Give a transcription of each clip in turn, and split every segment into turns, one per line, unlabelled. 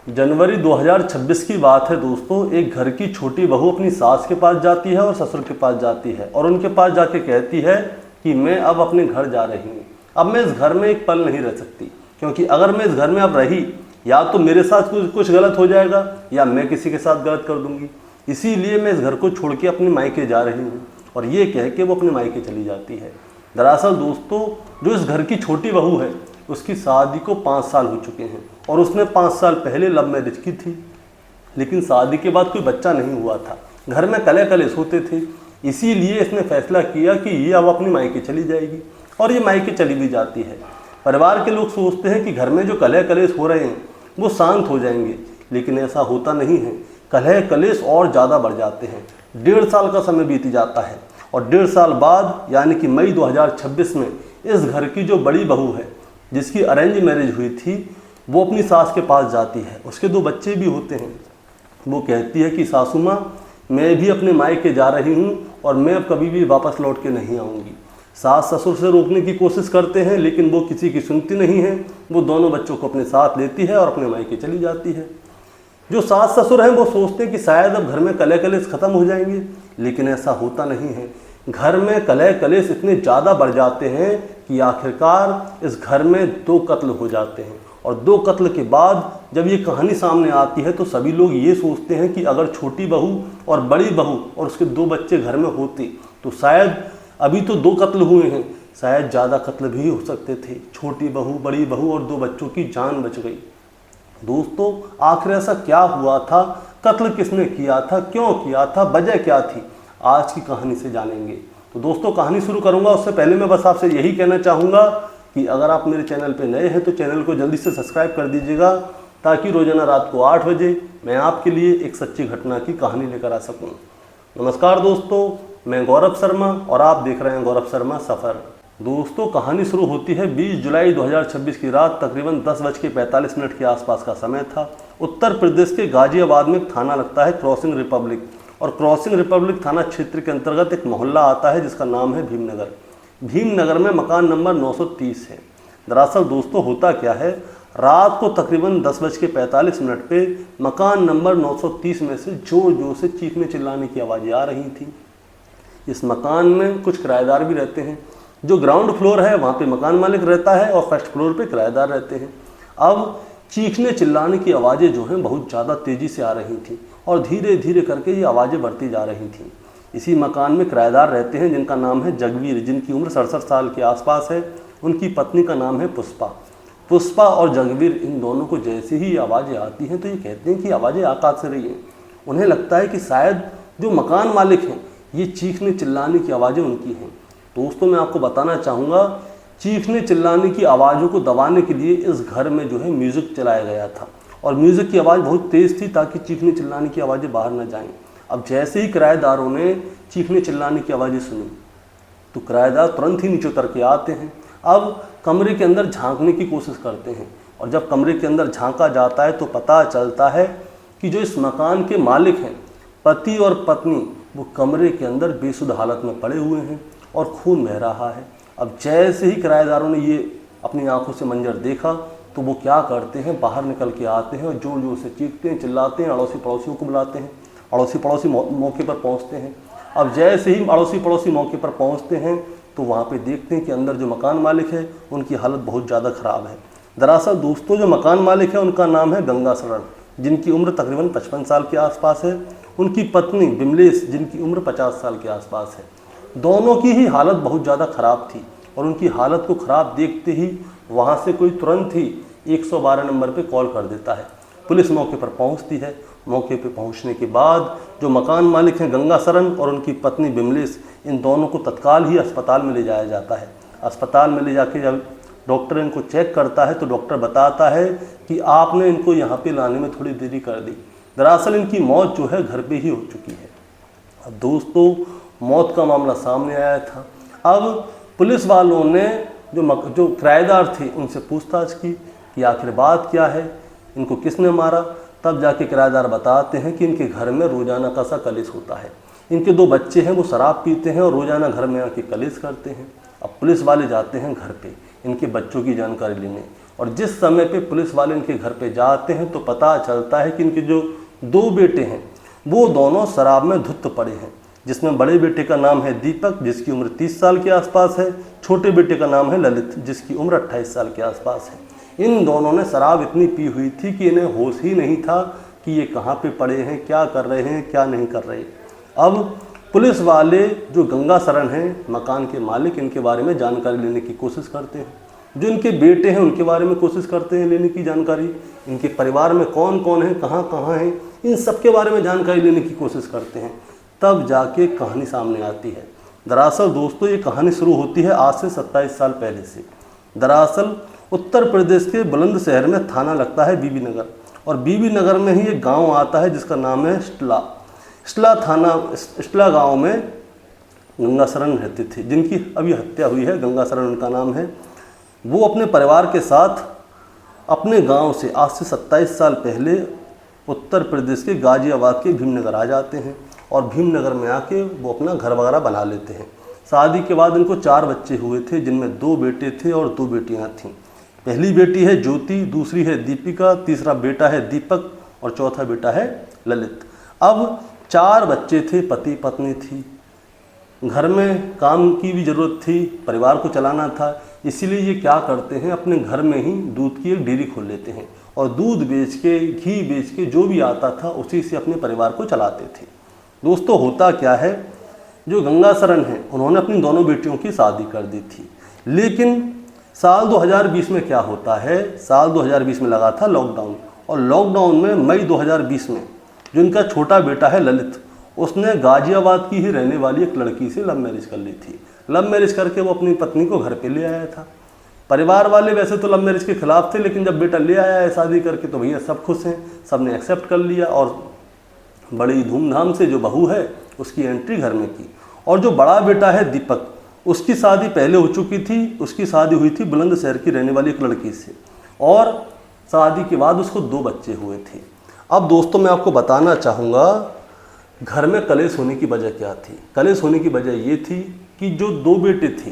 जनवरी 2026 की बात है दोस्तों। एक घर की छोटी बहू अपनी सास के पास जाती है और ससुर के पास जाती है और उनके पास जाके कहती है कि मैं अब अपने घर जा रही हूँ। अब मैं इस घर में एक पल नहीं रह सकती, क्योंकि अगर मैं इस घर में अब रही या तो मेरे साथ कुछ गलत हो जाएगा या मैं किसी के साथ गलत कर दूंगी। इसीलिए मैं इस घर को छोड़ के अपने मायके जा रही हूँ। और ये कह के वो अपने मायके चली जाती है। दरअसल दोस्तों, जो इस घर की छोटी बहू है उसकी शादी को 5 साल हो चुके हैं और उसने 5 साल पहले लव मैरिज की थी, लेकिन शादी के बाद कोई बच्चा नहीं हुआ था। घर में कले कलेश होते थे, इसीलिए इसने फैसला किया कि ये अब अपनी मायके चली जाएगी और ये मायके चली भी जाती है। परिवार के लोग सोचते हैं कि घर में जो कलह कलेश हो रहे हैं वो शांत हो जाएंगे, लेकिन ऐसा होता नहीं है। कलह कलेश और ज़्यादा बढ़ जाते हैं। 1.5 साल का समय बीत जाता है और 1.5 साल बाद यानी कि मई 2026 में इस घर की जो बड़ी बहू है, जिसकी अरेंज मैरिज हुई थी, वो अपनी सास के पास जाती है। उसके 2 बच्चे भी होते हैं। वो कहती है कि सासू माँ, मैं भी अपने मायके जा रही हूँ और मैं अब कभी भी वापस लौट के नहीं आऊँगी। सास ससुर से रोकने की कोशिश करते हैं, लेकिन वो किसी की सुनती नहीं है। वो दोनों बच्चों को अपने साथ लेती है और अपने मायके चली जाती है। जो सास ससुर हैं वो सोचते हैं कि शायद अब घर में कलह कलेश खत्म हो जाएंगे, लेकिन ऐसा होता नहीं है। घर में कलह कलेश इतने ज़्यादा बढ़ जाते हैं कि आखिरकार इस घर में 2 कत्ल हो जाते हैं। और 2 कत्ल के बाद जब ये कहानी सामने आती है तो सभी लोग ये सोचते हैं कि अगर छोटी बहू और बड़ी बहू और उसके 2 बच्चे घर में होते तो शायद, अभी तो 2 कत्ल हुए हैं, शायद ज़्यादा कत्ल भी हो सकते थे। छोटी बहू, बड़ी बहू और 2 बच्चों की जान बच गई। दोस्तों, आखिर ऐसा क्या हुआ था? कत्ल किसने किया था? क्यों किया था? वजह क्या थी? आज की कहानी से जानेंगे। तो दोस्तों, कहानी शुरू करूंगा उससे पहले मैं बस आपसे यही कहना चाहूँगा कि अगर आप मेरे चैनल पे नए हैं तो चैनल को जल्दी से सब्सक्राइब कर दीजिएगा, ताकि रोजाना रात को 8 बजे मैं आपके लिए एक सच्ची घटना की कहानी लेकर आ सकूँ। नमस्कार दोस्तों, मैं गौरव शर्मा और आप देख रहे हैं गौरव शर्मा सफ़र। दोस्तों, कहानी शुरू होती है 20 जुलाई 2026 की रात, तकरीबन 10:45 के आसपास का समय था। उत्तर प्रदेश के गाजियाबाद में एक थाना लगता है क्रॉसिंग रिपब्लिक, और क्रॉसिंग रिपब्लिक थाना क्षेत्र के अंतर्गत एक मोहल्ला आता है जिसका नाम है भीमनगर। भीमनगर में मकान नंबर 930 है। दरअसल दोस्तों, होता क्या है, रात को तकरीबन 10:45 पे मकान नंबर 930 में से जोर जोर से चीखने चिल्लाने की आवाज़ें आ रही थी। इस मकान में कुछ किराएदार भी रहते हैं। जो ग्राउंड फ्लोर है वहाँ पे मकान मालिक रहता है और फर्स्ट फ्लोर पे किराएदार रहते हैं। अब चीखने चिल्लाने की आवाज़ें जो हैं बहुत ज़्यादा तेज़ी से आ रही थी और धीरे धीरे करके ये आवाज़ें बढ़ती जा रही थीं। इसी मकान में किराएदार रहते हैं जिनका नाम है जगवीर, जिनकी उम्र 67 साल के आसपास है। उनकी पत्नी का नाम है पुष्पा। पुष्पा और जगवीर, इन दोनों को जैसे ही आवाज़ें आती हैं तो ये कहते हैं कि आवाज़ें आकाश से रही हैं। उन्हें लगता है कि शायद जो मकान मालिक हैं ये चीखने चिल्लाने की आवाज़ें उनकी हैं। दोस्तों, मैं आपको बताना चाहूँगा, चीखने चिल्लाने की आवाज़ों को दबाने के लिए इस घर में जो है म्यूज़िक चलाया गया था और म्यूज़िक की आवाज़ बहुत तेज़ थी ताकि चीखने चिल्लाने की आवाज़ें बाहर न जाएं। अब जैसे ही किराएदारों ने चीखने चिल्लाने की आवाज़ें सुनी तो किराएदार तुरंत ही नीचे उतर के आते हैं। अब कमरे के अंदर झांकने की कोशिश करते हैं और जब कमरे के अंदर झांका जाता है तो पता चलता है कि जो इस मकान के मालिक हैं, पति और पत्नी, वो कमरे के अंदर बेसुध हालत में पड़े हुए हैं और खून बह रहा है। अब जैसे ही किराएदारों ने ये अपनी आंखों से मंजर देखा तो वो क्या करते हैं, बाहर निकल के आते हैं और जोर जोर से चीखते हैं, चिल्लाते हैं, अड़ोसी पड़ोसियों को बुलाते हैं। अड़ोसी पड़ोसी मौके पर पहुंचते हैं। अब जैसे ही अड़ोसी पड़ोसी मौके पर पहुंचते हैं तो वहाँ पे देखते हैं कि अंदर जो मकान मालिक है उनकी हालत बहुत ज़्यादा ख़राब है। दरअसल दोस्तों, जो मकान मालिक है उनका नाम है गंगा शरण, जिनकी उम्र तकरीबन 55 साल के आसपास है। उनकी पत्नी बिमलेश, जिनकी उम्र 50 साल के आसपास है। दोनों की ही हालत बहुत ज़्यादा ख़राब थी और उनकी हालत को ख़राब देखते ही वहाँ से कोई तुरंत ही 112 नंबर पे कॉल कर देता है। पुलिस मौके पर पहुँचती है। मौके पे पहुँचने के बाद जो मकान मालिक हैं गंगा शरण और उनकी पत्नी बिमलेश, इन दोनों को तत्काल ही अस्पताल में ले जाया जाता है। अस्पताल में ले जाके जब डॉक्टर इनको चेक करता है तो डॉक्टर बताता है कि आपने इनको यहाँ पे लाने में थोड़ी देरी कर दी। दरअसल इनकी मौत जो है घर पे ही हो चुकी है। अब दोस्तों, मौत का मामला सामने आया था। अब पुलिस वालों ने जो किराएदार थे उनसे पूछताछ की कि आखिर बात क्या है, इनको किसने मारा। तब जाके किराएदार बताते हैं कि इनके घर में रोज़ाना का सा कलेश होता है। इनके 2 बच्चे हैं, वो शराब पीते हैं और रोज़ाना घर में आके कलेश करते हैं। अब पुलिस वाले जाते हैं घर पे इनके बच्चों की जानकारी लेने। और जिस समय पे पुलिस वाले इनके घर पे जाते हैं तो पता चलता है कि इनके जो 2 बेटे हैं वो दोनों शराब में धुत पड़े हैं, जिसमें बड़े बेटे का नाम है दीपक जिसकी उम्र 30 साल के आसपास है, छोटे बेटे का नाम है ललित जिसकी उम्र 28 साल के आसपास है। इन दोनों ने शराब इतनी पी हुई थी कि इन्हें होश ही नहीं था कि ये कहाँ पे पड़े हैं, क्या कर रहे हैं, क्या नहीं कर रहे। अब पुलिस वाले जो गंगा शरण हैं मकान के मालिक, इनके बारे में जानकारी लेने की कोशिश करते हैं। जो इनके बेटे हैं उनके बारे में कोशिश करते हैं लेने की जानकारी, इनके परिवार में कौन कौन है, कहाँ कहाँ हैं, इन सब के बारे में जानकारी लेने की कोशिश करते हैं। तब जाके कहानी सामने आती है। दरअसल दोस्तों ये कहानी शुरू होती है आज से 27 साल पहले से। दरअसल उत्तर प्रदेश के बुलंदशहर में थाना लगता है बीबी नगर, और बीबी नगर में ही एक गांव आता है जिसका नाम है इस्टला गांव में गंगा शरण रहते थे, जिनकी अभी हत्या हुई है, गंगा शरण उनका नाम है। वो अपने परिवार के साथ अपने गांव से आज से 27 साल पहले उत्तर प्रदेश के गाजियाबाद के भीमनगर आ जाते हैं, और भीमनगर में आके वो अपना घर वगैरह बना लेते हैं। शादी के बाद इनको 4 बच्चे हुए थे, जिनमें 2 बेटे थे और 2 बेटियां थीं। पहली बेटी है ज्योति, दूसरी है दीपिका, तीसरा बेटा है दीपक और चौथा बेटा है ललित। अब 4 बच्चे थे, पति पत्नी थी, घर में काम की भी ज़रूरत थी, परिवार को चलाना था, इसीलिए ये क्या करते हैं अपने घर में ही दूध की एक डेयरी खोल लेते हैं और दूध बेच के, घी बेच के जो भी आता था उसी से अपने परिवार को चलाते थे। दोस्तों होता क्या है, जो गंगा शरण है उन्होंने अपनी दोनों बेटियों की शादी कर दी थी, लेकिन साल 2020 में क्या होता है, साल 2020 में लगा था लॉकडाउन, और लॉकडाउन में मई 2020 में जो इनका छोटा बेटा है ललित, उसने गाजियाबाद की ही रहने वाली एक लड़की से लव मैरिज कर ली थी। लव मैरिज करके वो अपनी पत्नी को घर पे ले आया था। परिवार वाले वैसे तो लव मैरिज के खिलाफ थे, लेकिन जब बेटा ले आया है शादी करके तो भैया सब खुश हैं, सब ने एक्सेप्ट कर लिया और बड़ी धूमधाम से जो बहू है उसकी एंट्री घर में की। और जो बड़ा बेटा है दीपक, उसकी शादी पहले हो चुकी थी, उसकी शादी हुई थी बुलंदशहर की रहने वाली एक लड़की से, और शादी के बाद उसको 2 बच्चे हुए थे। अब दोस्तों मैं आपको बताना चाहूँगा घर में कलेश होने की वजह क्या थी। कलेश होने की वजह ये थी कि जो 2 बेटे थे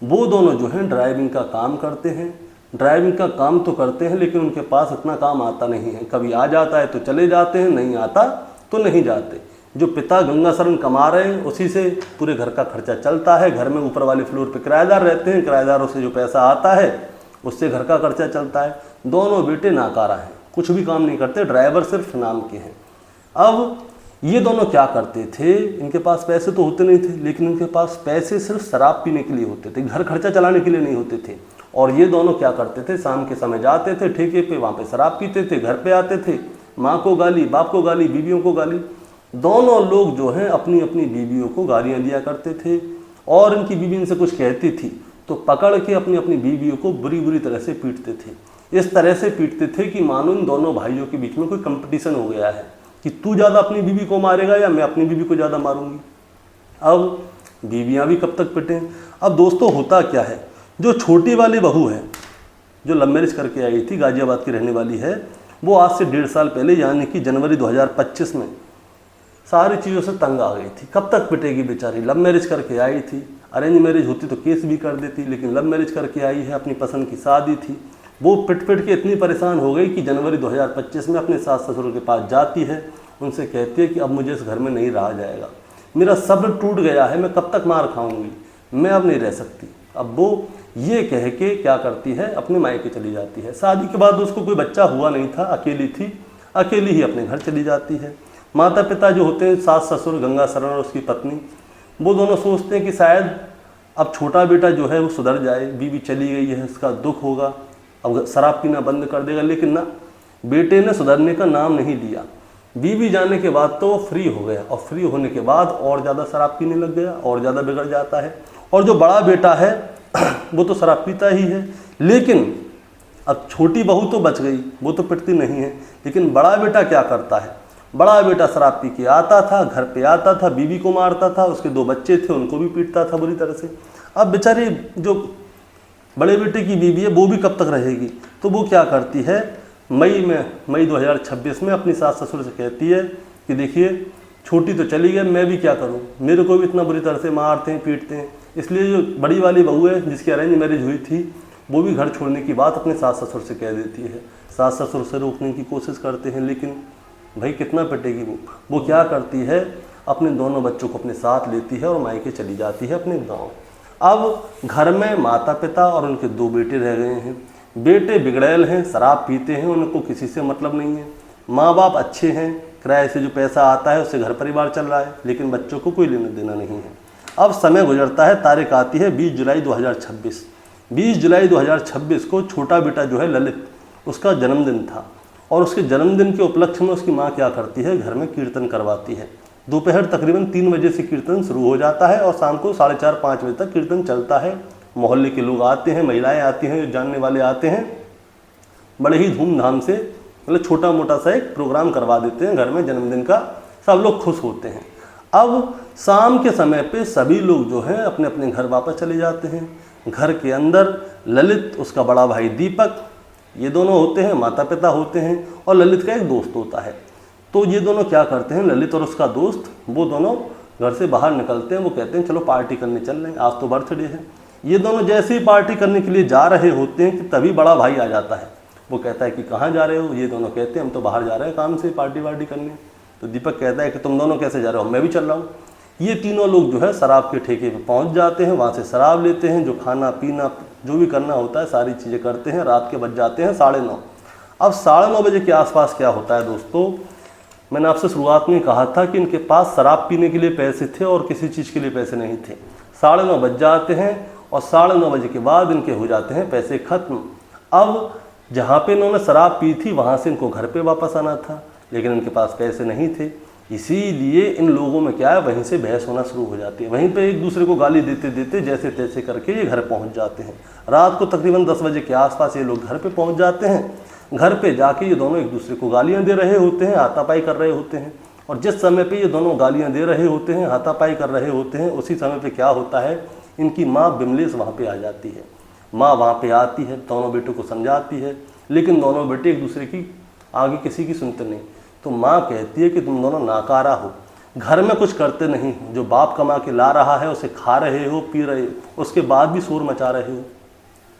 वो दोनों जो हैं ड्राइविंग का काम करते हैं। ड्राइविंग का काम तो करते हैं लेकिन उनके पास इतना काम आता नहीं है, कभी आ जाता है तो चले जाते हैं, नहीं आता तो नहीं जाते। जो पिता गंगा शरण कमा रहे हैं उसी से पूरे घर का खर्चा चलता है। घर में ऊपर वाले फ्लोर पे किराएदार रहते हैं, किराएदारों से जो पैसा आता है उससे घर का खर्चा चलता है। दोनों बेटे नाकारा हैं, कुछ भी काम नहीं करते, ड्राइवर सिर्फ नाम के हैं। अब ये दोनों क्या करते थे, इनके पास पैसे तो होते नहीं थे, लेकिन इनके पास पैसे सिर्फ शराब पीने के लिए होते थे, घर खर्चा चलाने के लिए नहीं होते थे। और ये दोनों क्या करते थे, शाम के समय जाते थे ठेके पे, वहाँ पे शराब पीते थे, घर पे आते थे, माँ को गाली, बाप को गाली, बीवियों को गाली। दोनों लोग जो हैं अपनी अपनी बीवियों को गालियाँ दिया करते थे, और इनकी बीवी इनसे कुछ कहती थी तो पकड़ के अपनी अपनी बीवियों को बुरी बुरी तरह से पीटते थे। इस तरह से पीटते थे कि मानो इन दोनों भाइयों के बीच में कोई कंपटीशन हो गया है कि तू ज़्यादा अपनी बीवी को मारेगा या मैं अपनी बीवी को ज़्यादा मारूंगी। अब बीवियाँ भी कब तक पिटें। अब दोस्तों होता क्या है, जो छोटी वाली बहू है जो लव मैरिज करके आई थी, गाजियाबाद की रहने वाली है, वो आज से 1.5 साल पहले यानी कि जनवरी 2025 में सारी चीज़ों से तंग आ गई थी। कब तक पिटेगी बेचारी, लव मैरिज करके आई थी, अरेंज मैरिज होती तो केस भी कर देती, लेकिन लव मैरिज करके आई है, अपनी पसंद की शादी थी। वो पिट पिट के इतनी परेशान हो गई कि जनवरी 2025 में अपने सास ससुर के पास जाती है, उनसे कहती है कि अब मुझे इस घर में नहीं रहा जाएगा, मेरा सब्र टूट गया है, मैं कब तक मार खाऊंगी, मैं अब नहीं रह सकती। अब वो ये कह के क्या करती है, अपने मायके चली जाती है। शादी के बाद उसको कोई बच्चा हुआ नहीं था, अकेली थी, अकेली ही अपने घर चली जाती है। माता पिता जो होते हैं, सास ससुर गंगा शरण और उसकी पत्नी, वो दोनों सोचते हैं कि शायद अब छोटा बेटा जो है वो सुधर जाए, बीवी चली गई है, इसका दुख होगा, अब शराब पीना बंद कर देगा। लेकिन ना, बेटे ने सुधरने का नाम नहीं लिया। बीवी जाने के बाद तो वो फ्री हो गया, और फ्री होने के बाद और ज़्यादा शराब पीने लग गया, और ज़्यादा बिगड़ जाता है। और जो बड़ा बेटा है वो तो शराब पीता ही है, लेकिन अब छोटी बहू तो बच गई, वो तो पिटती नहीं है, लेकिन बड़ा बेटा क्या करता है, बड़ा बेटा शराब पी के आता था, घर पे आता था, बीवी को मारता था, उसके 2 बच्चे थे उनको भी पीटता था बुरी तरह से। अब बेचारी जो बड़े बेटे की बीवी है वो भी कब तक रहेगी, तो वो क्या करती है, मई 2026 में अपनी सास ससुर से कहती है कि देखिए छोटी तो चली गई, मैं भी क्या करूं, मेरे को भी इतना बुरी तरह से मारते हैं, पीटते हैं। इसलिए जो बड़ी वाली बहू है जिसकी अरेंज मैरिज हुई थी, वो भी घर छोड़ने की बात अपने सास ससुर से कह देती है। सास ससुर से रोकने की कोशिश करते हैं, लेकिन भाई कितना पिटेगी वो क्या करती है, अपने दोनों बच्चों को अपने साथ लेती है और मायके चली जाती है अपने गाँव। अब घर में माता पिता और उनके 2 बेटे रह गए हैं। बेटे बिगड़ैल हैं, शराब पीते हैं, उनको किसी से मतलब नहीं है। माँ बाप अच्छे हैं, किराए से जो पैसा आता है उससे घर परिवार चल रहा है, लेकिन बच्चों को कोई लेना देना नहीं है। अब समय गुजरता है, तारीख आती है 20 जुलाई 2026। 20 जुलाई 2026 को छोटा बेटा जो है ललित, उसका जन्मदिन था और उसके जन्मदिन के उपलक्ष्य में उसकी माँ क्या करती है, घर में कीर्तन करवाती है। दोपहर तकरीबन 3 बजे से कीर्तन शुरू हो जाता है और शाम को 4:30-5 बजे तक कीर्तन चलता है। मोहल्ले के लोग आते हैं, महिलाएं आती हैं, जो जानने वाले आते हैं, बड़े ही धूमधाम से मतलब छोटा मोटा सा एक प्रोग्राम करवा देते हैं घर में जन्मदिन का। सब लोग खुश होते हैं। अब शाम के समय पे सभी लोग जो हैं अपने अपने घर वापस चले जाते हैं। घर के अंदर ललित, उसका बड़ा भाई दीपक, ये दोनों होते हैं, माता पिता होते हैं और ललित का एक दोस्त होता है। तो ये दोनों क्या करते हैं, ललित और उसका दोस्त, वो दोनों घर से बाहर निकलते हैं। वो कहते हैं चलो पार्टी करने चल रहे हैं, आज तो बर्थडे है। ये दोनों जैसे ही पार्टी करने के लिए जा रहे होते हैं कि तभी बड़ा भाई आ जाता है। वो कहता है कि कहाँ जा रहे हो? ये दोनों कहते हैं हम तो बाहर जा रहे हैं काम से, पार्टी वार्टी करने। तो दीपक कहता है कि तुम दोनों कैसे जा रहे हो? मैं भी चल रहा हूँ। ये तीनों लोग जो है शराब के ठेके पे पहुँच जाते हैं, वहाँ से शराब लेते हैं, जो खाना पीना जो भी करना होता है सारी चीज़ें करते हैं। रात के बज जाते हैं 9:30। अब 9:30 बजे के आसपास क्या होता है दोस्तों, मैंने आपसे शुरुआत में कहा था कि इनके पास शराब पीने के लिए पैसे थे और किसी चीज़ के लिए पैसे नहीं थे। 9:30 बज जाते हैं और 9:30 बजे के बाद इनके हो जाते हैं पैसे खत्म। अब जहाँ पे इन्होंने शराब पी थी वहाँ से इनको घर पे वापस आना था, लेकिन इनके पास पैसे नहीं थे। इसीलिए इन लोगों में क्या है, वहीं से बहस होना शुरू हो जाती है। वहीं पे एक दूसरे को गाली देते देते जैसे तैसे करके ये घर पहुँच जाते हैं। रात को तकरीबन 10 बजे के आसपास ये लोग घर पे पहुँच जाते हैं। घर पे जाके ये दोनों एक दूसरे को गालियाँ दे रहे होते हैं, हाथापाई कर रहे होते हैं। और जिस समय पे ये दोनों गालियाँ दे रहे होते हैं, हाथापाई कर रहे होते हैं, उसी समय पे क्या होता है, इनकी माँ बिमलेश वहाँ पे आ जाती है। माँ वहाँ पे आती है, दोनों बेटों को समझाती है, लेकिन दोनों बेटे एक दूसरे की आगे किसी की सुनते नहीं। तो माँ कहती है कि तुम दोनों नाकारा हो, घर में कुछ करते नहीं हो, जो बाप कमा के ला रहा है उसे खा रहे हो, पी रहे हो, उसके बाद भी शोर मचा रहे हो।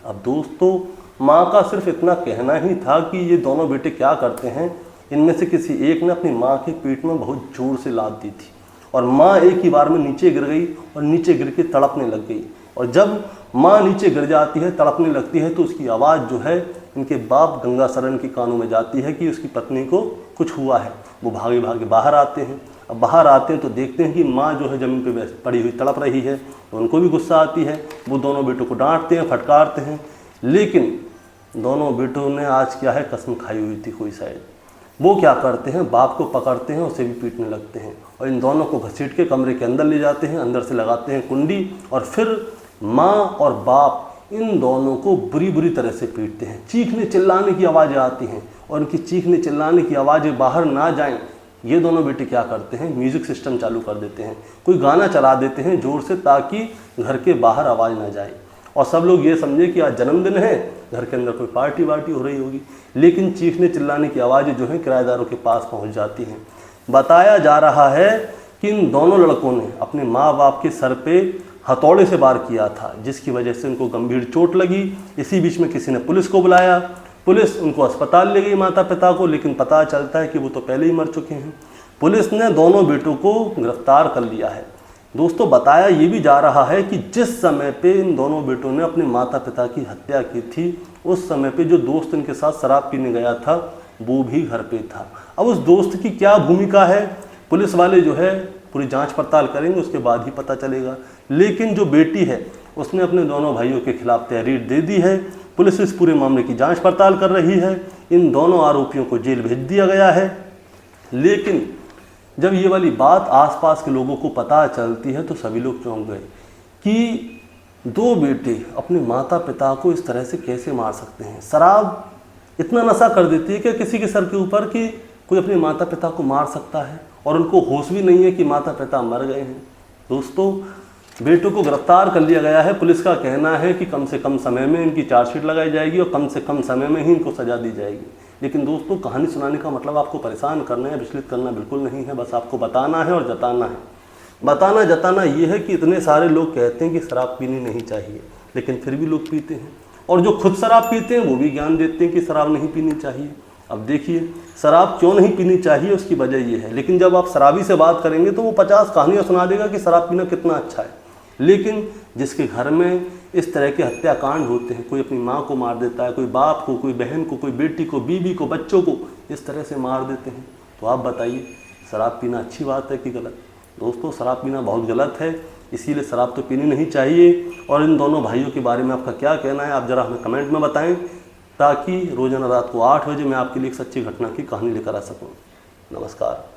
अब दोस्तों माँ का सिर्फ इतना कहना ही था कि ये दोनों बेटे क्या करते हैं, इनमें से किसी एक ने अपनी माँ की पीठ में बहुत जोर से लात दी थी और माँ एक ही बार में नीचे गिर गई और नीचे गिर के तड़पने लग गई। और जब माँ नीचे गिर जाती है, तड़पने लगती है, तो उसकी आवाज़ जो है इनके बाप गंगा शरण के कानों में जाती है कि उसकी पत्नी को कुछ हुआ है। वो भागे भागे बाहर आते हैं। अब बाहर आते हैं तो देखते हैं कि माँ जो है ज़मीन पे पड़ी हुई तड़प रही है। तो उनको भी गुस्सा आती है, वो दोनों बेटों को डांटते हैं, फटकारते हैं। लेकिन दोनों बेटों ने आज क्या है, कसम खाई हुई थी कोई शायद। वो क्या करते हैं, बाप को पकड़ते हैं, उसे भी पीटने लगते हैं और इन दोनों को घसीट के कमरे के अंदर ले जाते हैं। अंदर से लगाते हैं कुंडी और फिर माँ और बाप इन दोनों को बुरी बुरी तरह से पीटते हैं। चीखने चिल्लाने की आवाज़ें आती हैं और इनकी चीखने चिल्लाने की आवाज़ें बाहर ना जाएं, ये दोनों बेटे क्या करते हैं, म्यूज़िक सिस्टम चालू कर देते हैं, कोई गाना चला देते हैं ज़ोर से, ताकि घर के बाहर आवाज़ ना जाए और सब लोग ये समझे कि आज जन्मदिन है, घर के अंदर कोई पार्टी वार्टी हो रही होगी। लेकिन चीखने चिल्लाने की आवाज़ें जो हैं किराएदारों के पास पहुंच जाती हैं। बताया जा रहा है कि इन दोनों लड़कों ने अपने माँ बाप के सर पे हथौड़े से वार किया था, जिसकी वजह से उनको गंभीर चोट लगी। इसी बीच में किसी ने पुलिस को बुलाया, पुलिस उनको अस्पताल ले गई माता पिता को, लेकिन पता चलता है कि वो तो पहले ही मर चुके हैं। पुलिस ने दोनों बेटों को गिरफ्तार कर लिया है। दोस्तों बताया ये भी जा रहा है कि जिस समय पे इन दोनों बेटों ने अपने माता पिता की हत्या की थी, उस समय पे जो दोस्त इनके साथ शराब पीने गया था वो भी घर पे था। अब उस दोस्त की क्या भूमिका है, पुलिस वाले जो है पूरी जांच पड़ताल करेंगे, उसके बाद ही पता चलेगा। लेकिन जो बेटी है उसने अपने दोनों भाइयों के खिलाफ तहरीर दे दी है। पुलिस इस पूरे मामले की जांच पड़ताल कर रही है। इन दोनों आरोपियों को जेल भेज दिया गया है। लेकिन जब ये वाली बात आसपास के लोगों को पता चलती है तो सभी लोग चौंक गए कि दो बेटे अपने माता पिता को इस तरह से कैसे मार सकते हैं। शराब इतना नशा कर देती है कि किसी के सर के ऊपर कि कोई अपने माता पिता को मार सकता है और उनको होश भी नहीं है कि माता पिता मर गए हैं। दोस्तों बेटों को गिरफ्तार कर लिया गया है। पुलिस का कहना है कि कम से कम समय में इनकी चार्जशीट लगाई जाएगी और कम से कम समय में ही इनको सजा दी जाएगी। लेकिन दोस्तों कहानी सुनाने का मतलब आपको परेशान करना है, विचलित करना बिल्कुल नहीं है। बस आपको बताना है और जताना है। बताना जताना ये है कि इतने सारे लोग कहते हैं कि शराब पीनी नहीं चाहिए, लेकिन फिर भी लोग पीते हैं। और जो खुद शराब पीते हैं वो भी ज्ञान देते हैं कि शराब नहीं पीनी चाहिए। अब देखिए शराब क्यों नहीं पीनी चाहिए, उसकी वजह ये है। लेकिन जब आप शराबी से बात करेंगे तो वो 50 कहानियाँ सुना देगा कि शराब पीना कितना अच्छा है। लेकिन जिसके घर में इस तरह के हत्याकांड होते हैं, कोई अपनी माँ को मार देता है, कोई बाप को, कोई बहन को, कोई बेटी को, बीवी को, बच्चों को इस तरह से मार देते हैं, तो आप बताइए शराब पीना अच्छी बात है कि गलत? दोस्तों शराब पीना बहुत गलत है, इसीलिए शराब तो पीनी नहीं चाहिए। और इन दोनों भाइयों के बारे में आपका क्या कहना है, आप ज़रा हमें कमेंट में बताएं, ताकि रोज़ाना रात को 8 बजे मैं आपके लिए एक सच्ची घटना की कहानी लेकर आ सकूं। नमस्कार।